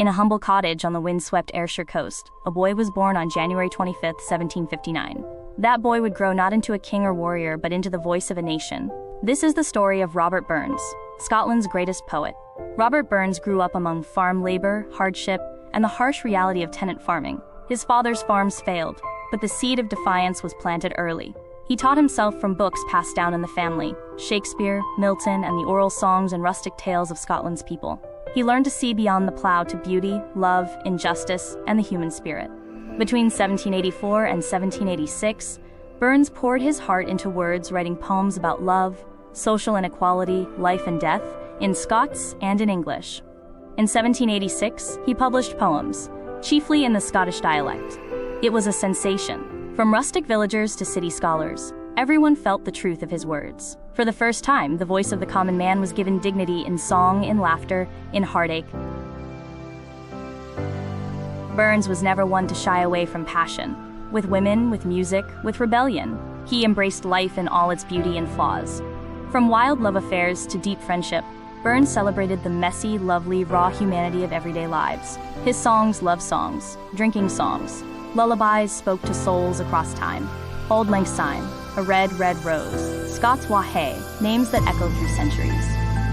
In a humble cottage on the wind-swept Ayrshire coast, a boy was born on January 25, 1759. That boy would grow not into a king or warrior, but into the voice of a nation. This is the story of Robert Burns, Scotland's greatest poet. Robert Burns grew up among farm labor, hardship, and the harsh reality of tenant farming. His father's farms failed, but the seed of defiance was planted early. He taught himself from books passed down in the family, Shakespeare, Milton, and the oral songs and rustic tales of Scotland's people. He learned to see beyond the plow to beauty, love, injustice, and the human spirit. Between 1784 and 1786, Burns poured his heart into words, writing poems about love, social inequality, life and death, in Scots and in English. In 1786, he published poems, chiefly in the Scottish dialect. It was a sensation. From rustic villagers to city scholars, everyone felt the truth of his words. For the first time, the voice of the common man was given dignity in song, in laughter, in heartache. Burns was never one to shy away from passion. With women, with music, with rebellion, he embraced life in all its beauty and flaws. From wild love affairs to deep friendship, Burns celebrated the messy, lovely, raw humanity of everyday lives. His songs, love songs, drinking songs, lullabies spoke to souls across time. Auld Lang Syne, a red, red rose, Scots Wha Hae, names that echo through centuries.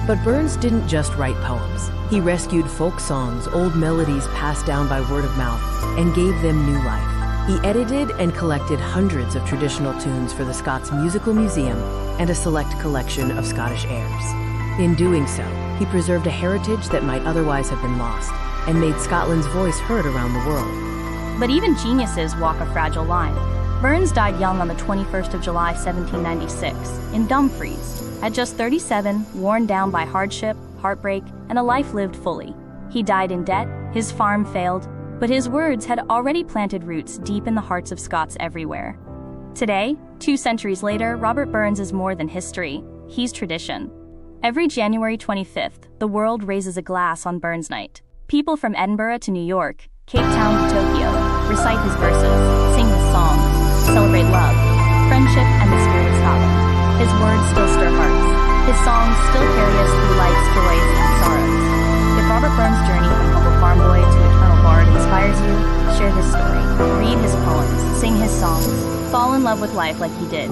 But Burns didn't just write poems. He rescued folk songs, old melodies passed down by word of mouth, and gave them new life. He edited and collected hundreds of traditional tunes for the Scots Musical Museum and a select collection of Scottish airs. In doing so, he preserved a heritage that might otherwise have been lost and made Scotland's voice heard around the world. But even geniuses walk a fragile line. Burns died young on the 21st of July, 1796, in Dumfries, at just 37, worn down by hardship, heartbreak, and a life lived fully. He died in debt, his farm failed, but his words had already planted roots deep in the hearts of Scots everywhere. Today, 2 centuries later, Robert Burns is more than history, he's tradition. Every January 25th, the world raises a glass on Burns Night. People from Edinburgh to New York, Cape Town to Tokyo, recite his verses, sing his songs, celebrate love, friendship, and the spirit of Scotland. His words still stir hearts. His songs still carry us through life's joys and sorrows. If Robert Burns' journey from humble farm boy to eternal bard inspires you, share his story, read his poems, sing his songs, fall in love with life like he did.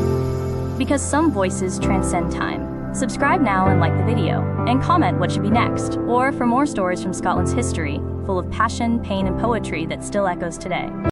Because some voices transcend time. Subscribe now and like the video, and comment what should be next, or for more stories from Scotland's history, full of passion, pain, and poetry that still echoes today.